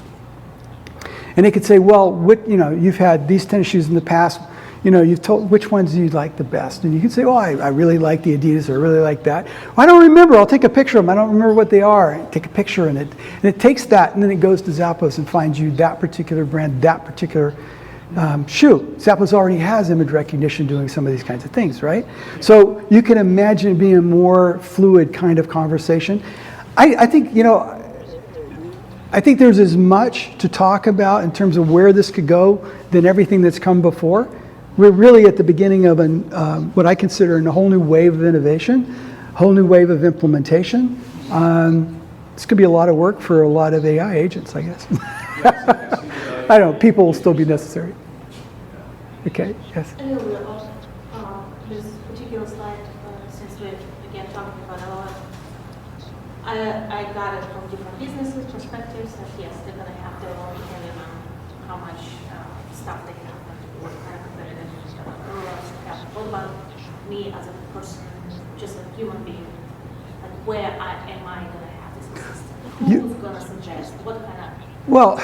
and they could say, well, you've had these tennis shoes in the past. You've told which ones do you like the best, and you can say, oh, I really like the Adidas, or I really like that. Well, I don't remember. I'll take a picture of them. I don't remember what they are. Take a picture, and it takes that, and then it goes to Zappos and finds you that particular brand, that particular shoe. Zappos already has image recognition doing some of these kinds of things, right? So you can imagine it being a more fluid kind of conversation. I think there's as much to talk about in terms of where this could go than everything that's come before. We're really at the beginning of what I consider a whole new wave of innovation, a whole new wave of implementation. This could be a lot of work for a lot of AI agents, I guess. I don't know, people will still be necessary. Okay, yes. A little bit of this particular slide, since we're again talking about LLM, I got it from different businesses' perspectives that yes, they're going to have their own opinion on how much stuff they have and what kind of competitive ROAS they have. What about me as a person, just a human being? Like, where am I going to have this assistant? Who's going to suggest? What kind of? Well,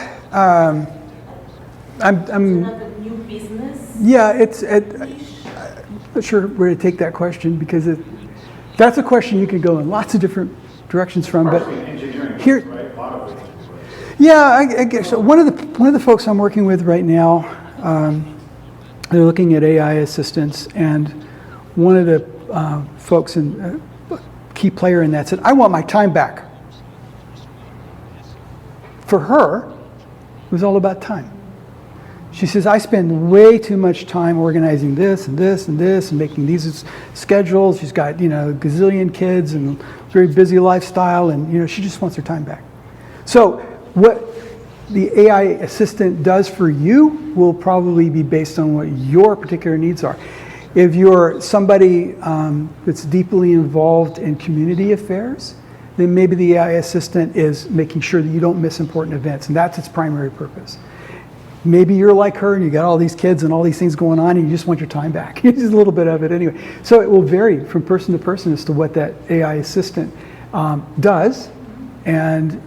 I'm like a new business? Yeah, I'm not sure where to take that question because that's a question you can go in lots of different directions from. But here, yeah, I guess so. One of the folks I'm working with right now, they're looking at AI assistants, and one of the folks and key player in that said, "I want my time back." For her, it was all about time. She says, I spend way too much time organizing this and this and this and making these schedules. She's got, a gazillion kids and a very busy lifestyle, and, she just wants her time back. So what the AI assistant does for you will probably be based on what your particular needs are. If you're somebody that's deeply involved in community affairs, then maybe the AI assistant is making sure that you don't miss important events, and that's its primary purpose. Maybe you're like her and you got all these kids and all these things going on and you just want your time back. Just a little bit of it anyway. So it will vary from person to person as to what that AI assistant does and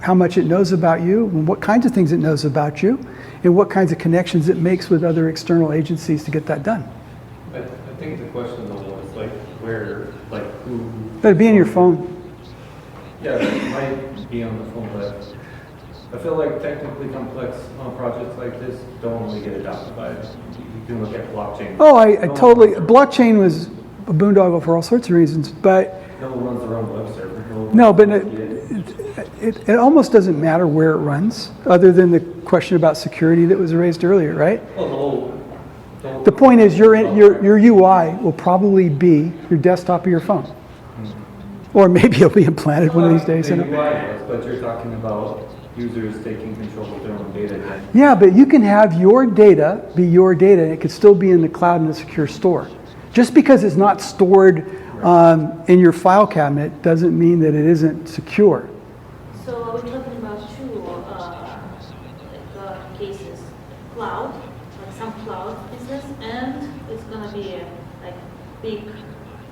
how much it knows about you and what kinds of things it knows about you and what kinds of connections it makes with other external agencies to get that done. I think the question though was who... That'd be in your phone. Yeah, it might be on the phone, but I feel like technically complex projects like this don't really get adopted by it. You can look at blockchain. Oh, I totally, blockchain was a boondoggle for all sorts of reasons, but... No one runs their own web server. No, but it almost doesn't matter where it runs, other than the question about security that was raised earlier, right? Well, the point is your UI will probably be your desktop or your phone. Or maybe it'll be implanted one of these days. The UI was, but you're talking about users taking control of their own data. Yeah, but you can have your data be your data, and it could still be in the cloud in a secure store. Just because it's not stored in your file cabinet doesn't mean that it isn't secure. So are we talking about two cases? Cloud, like some cloud business, and it's going to be like big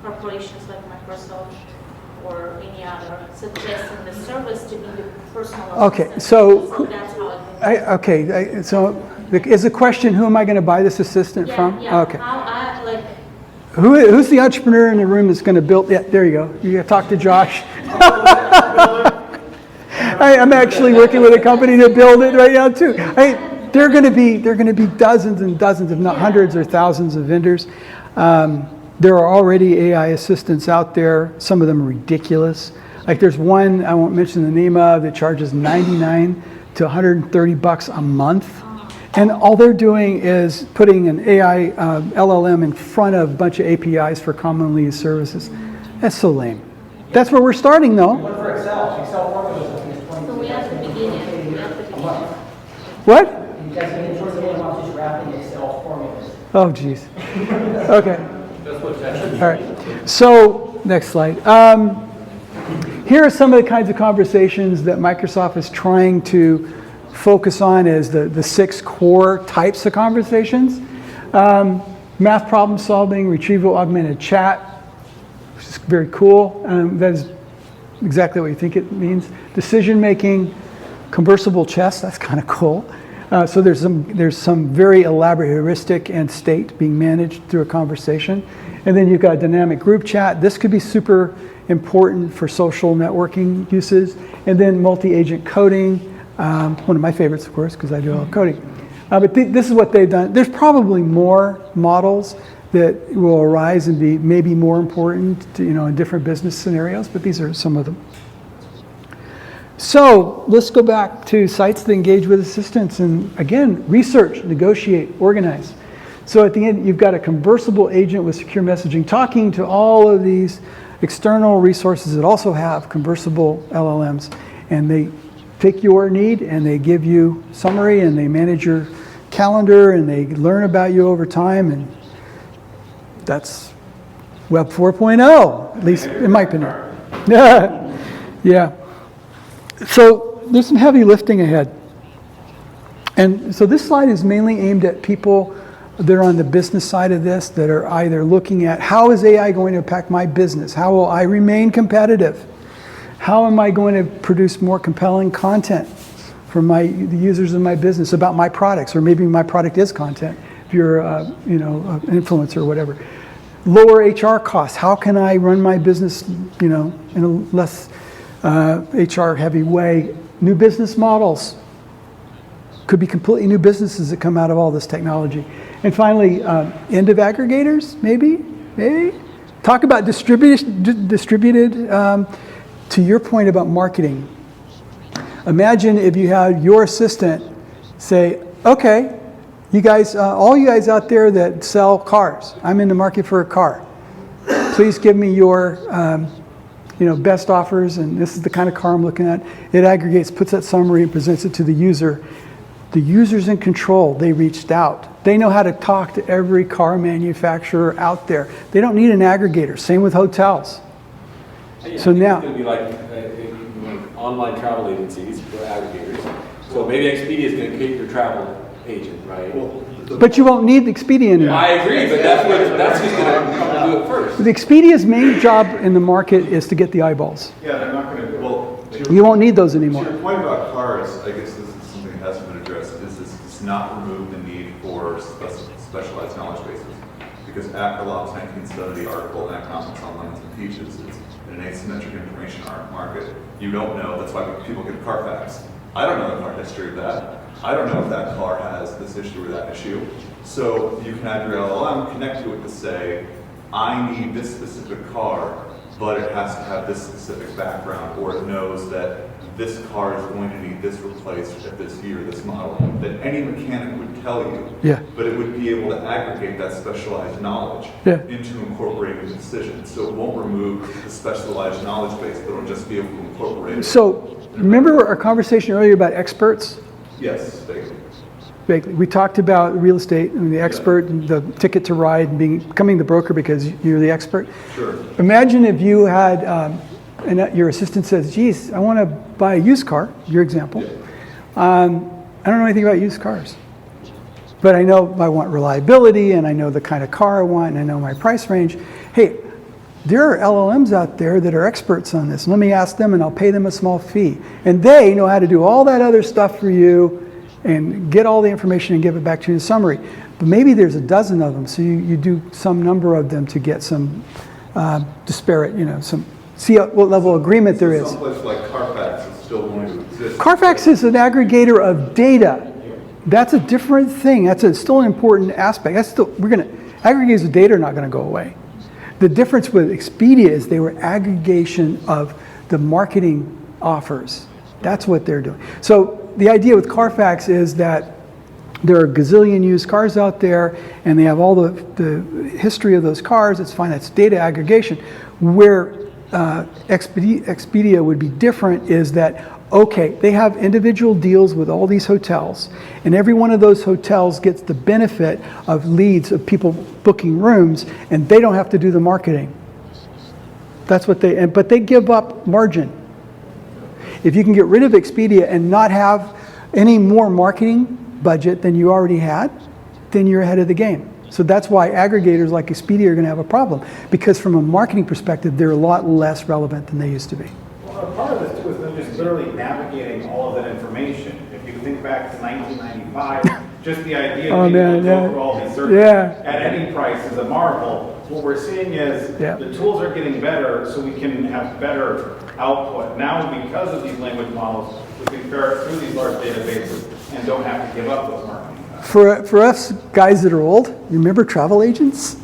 corporations like Microsoft or any other suggesting the service to be the personal assistant. So that's how so is the question, who am I going to buy this assistant from? Yeah. Okay. How Who's the entrepreneur in the room that's going to build? Yeah, there you go. You got to talk to Josh. I'm actually working with a company to build it right now too. There are going to be dozens and dozens, if not hundreds or thousands of vendors. There are already AI assistants out there. Some of them are ridiculous. Like there's one I won't mention the name of that charges $99 to $130 a month. And all they're doing is putting an AI LLM in front of a bunch of APIs for commonly used services. That's so lame. That's where we're starting, though. But for Excel formulas, So we have to begin it. We have to begin it. What? you guys can get towards the end of just wrapping Excel formulas. Oh, geez. Okay. That's what that All right. So, next slide. Here are some of the kinds of conversations that Microsoft is trying to focus on as the 6 core types of conversations. Math problem solving, retrieval augmented chat, which is very cool. That is exactly what you think it means. Decision making, conversible chess, that's kind of cool. So there's some very elaborate heuristic and state being managed through a conversation. And then you've got dynamic group chat. This could be super important for social networking uses. And then multi-agent coding, one of my favorites, of course, because I do all coding. But this is what they've done. There's probably more models that will arise and be maybe more important to, in different business scenarios, but these are some of them. So let's go back to sites that engage with assistants. And again, research, negotiate, organize. So at the end, you've got a conversible agent with secure messaging talking to all of these external resources that also have conversible LLMs. And they take your need and they give you summary and they manage your calendar and they learn about you over time. And that's Web 4.0, at least in my opinion. Yeah. So there's some heavy lifting ahead. And so this slide is mainly aimed at people that are on the business side of this, that are either looking at how is AI going to impact my business? How will I remain competitive? How am I going to produce more compelling content for the users of my business about my products? Or maybe my product is content, if you're an influencer or whatever. Lower HR costs. How can I run my business in a less HR heavy way? New business models. Could be completely new businesses that come out of all this technology. And finally, end of aggregators, maybe. Talk about distributed to your point about marketing. Imagine if you had your assistant say, okay, you guys, all you guys out there that sell cars, I'm in the market for a car. Please give me your best offers, and this is the kind of car I'm looking at. It aggregates, puts that summary, and presents it to the user. The user's in control. They reached out. They know how to talk to every car manufacturer out there. They don't need an aggregator. Same with hotels. Yeah, So now, it's going to be like online travel agencies or aggregators. So maybe Expedia is going to create your travel agent, right? but you won't need Expedia anymore. I agree, but that's who's going to come and do it first. The Expedia's main job in the market is to get the eyeballs. Yeah, they're not going to, well, You won't need those anymore. to your point about cars, I guess this is something that hasn't been addressed, is it's not remove the need for specialized knowledge bases. Because Akerloff's 1970 article in Economics Online and teaches it's in an asymmetric information market. You don't know, that's why people get Carfax. I don't know the car history of that. I don't know if that car has this issue or that issue. So you can have your LLM connect to it to say, I need this specific car, but it has to have this specific background, or it knows that this car is going to need this replaced at this year, this model, that any mechanic would tell you. Yeah. But it would be able to aggregate that specialized knowledge into incorporating the decision. So it won't remove the specialized knowledge base, but it'll just be able to incorporate it. So remember our conversation earlier about experts? Yes, vaguely. Vaguely. We talked about real estate and the expert and the ticket to ride and becoming the broker because you're the expert. Sure. Imagine if you had, and your assistant says, geez, I want to buy a used car, your example. I don't know anything about used cars. But I know I want reliability and I know the kind of car I want and I know my price range. Hey, there are LLMs out there that are experts on this. Let me ask them and I'll pay them a small fee. And they know how to do all that other stuff for you and get all the information and give it back to you in a summary. But maybe there's a dozen of them, so you do some number of them to get some disparate, see what level of agreement there is. Someplace like Carfax is still going to exist. Carfax is an aggregator of data. That's a different thing. Still an important aspect. Aggregators of data are not going to go away. The difference with Expedia is they were aggregation of the marketing offers. That's what they're doing. So the idea with Carfax is that there are a gazillion used cars out there, and they have all the history of those cars. It's fine. That's data aggregation. Where Expedia would be different is that, okay, they have individual deals with all these hotels, and every one of those hotels gets the benefit of leads of people booking rooms, and they don't have to do the marketing. That's what but they give up margin. If you can get rid of Expedia and not have any more marketing budget than you already had, then you're ahead of the game. So that's why aggregators like Expedia are going to have a problem, because from a marketing perspective, they're a lot less relevant than they used to be. Well, part of this too is them just literally navigating all of that information. If you think back to 1995, just the idea of being able to go through all these searches at any price is a marvel. What we're seeing is the tools are getting better, so we can have better output. Now, because of these language models, we can ferret through these large databases and don't have to give up those marketing. For us guys that are old, you remember travel agents?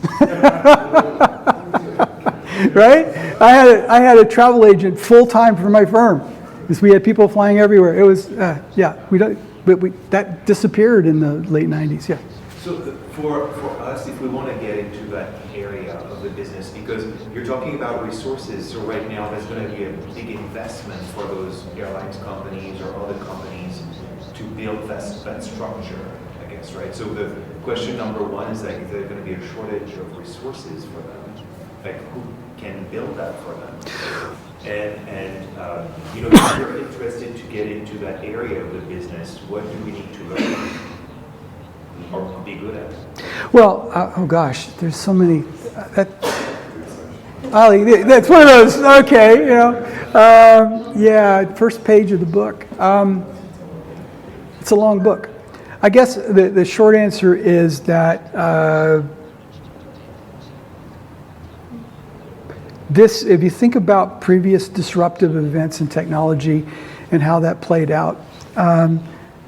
Right? I had a travel agent full time for my firm because we had people flying everywhere. It was that disappeared in the late 90s. Yeah. So for us, if we want to get into that area of the business, because you're talking about resources, so right now there's going to be a big investment for those airlines companies or other companies to build that structure, I guess, right? So the question number one is like, is there going to be a shortage of resources for them? Like, who can build that for them? And you know, if you're interested to get into that area of the business, what do we need to learn or be good at? Well, oh gosh, there's so many. Ollie, that's one of those. Okay, you know, first page of the book. It's a long book. I guess the short answer is that if you think about previous disruptive events in technology and how that played out,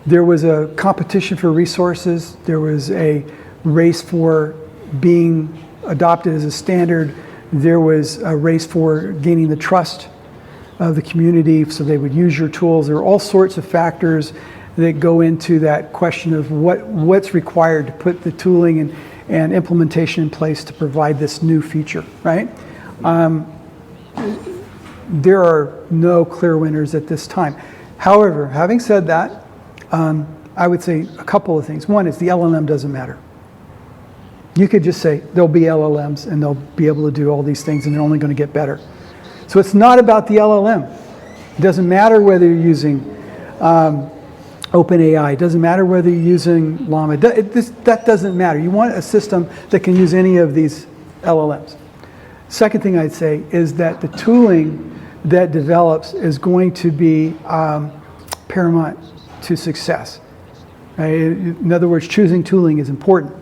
there was a competition for resources. There was a race for being adopted as a standard. There was a race for gaining the trust of the community so they would use your tools. There are all sorts of factors that go into that question of what's required to put the tooling and implementation in place to provide this new feature, right? There are no clear winners at this time. However, having said that, I would say a couple of things. One is the LLM doesn't matter. You could just say there'll be LLMs and they'll be able to do all these things and they're only going to get better. So it's not about the LLM. It doesn't matter whether you're using OpenAI. It doesn't matter whether you're using Llama. That doesn't matter. You want a system that can use any of these LLMs. Second thing I'd say is that the tooling that develops is going to be paramount to success. Right? In other words, choosing tooling is important.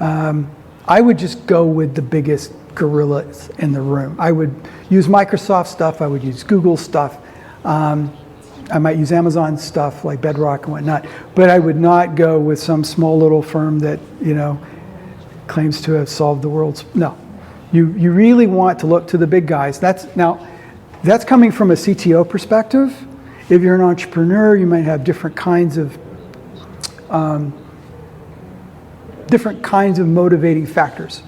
I would just go with the biggest gorillas in the room. I would use Microsoft stuff. I would use Google stuff. I might use Amazon stuff like Bedrock and whatnot. But I would not go with some small little firm that claims to have solved the world's. No, you really want to look to the big guys. That's coming from a CTO perspective. If you're an entrepreneur, you might have different kinds of motivating factors,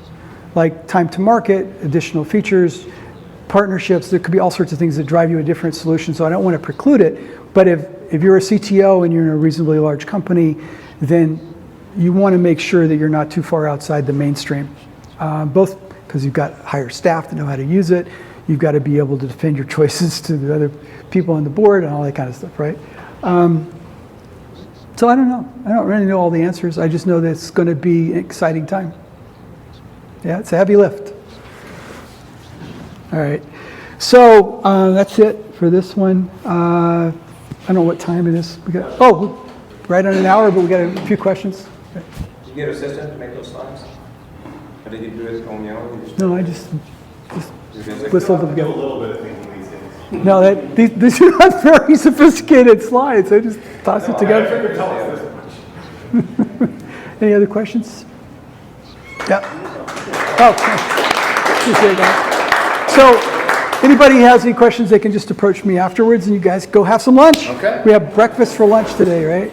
like time to market, additional features, partnerships. There could be all sorts of things that drive you a different solution, so I don't want to preclude it. But if you're a CTO and you're in a reasonably large company, then you want to make sure that you're not too far outside the mainstream, both because you've got higher staff that know how to use it. You've got to be able to defend your choices to the other people on the board and all that kind of stuff, right? So I don't know. I don't really know all the answers. I just know that it's going to be an exciting time. Yeah, it's a heavy lift. All right. So that's it for this one. I don't know what time it is. We got right on an hour, but we got a few questions. Okay. Did you get an assistant to make those slides? Or did you do it on your own? No, I just whistled them Do a together. little bit of thinking these days. No, these are not very sophisticated slides. I just tossed it together. Any other questions? Yeah. Oh, appreciate that. So, anybody has any questions, they can just approach me afterwards, and you guys go have some lunch. Okay. We have breakfast for lunch today, right?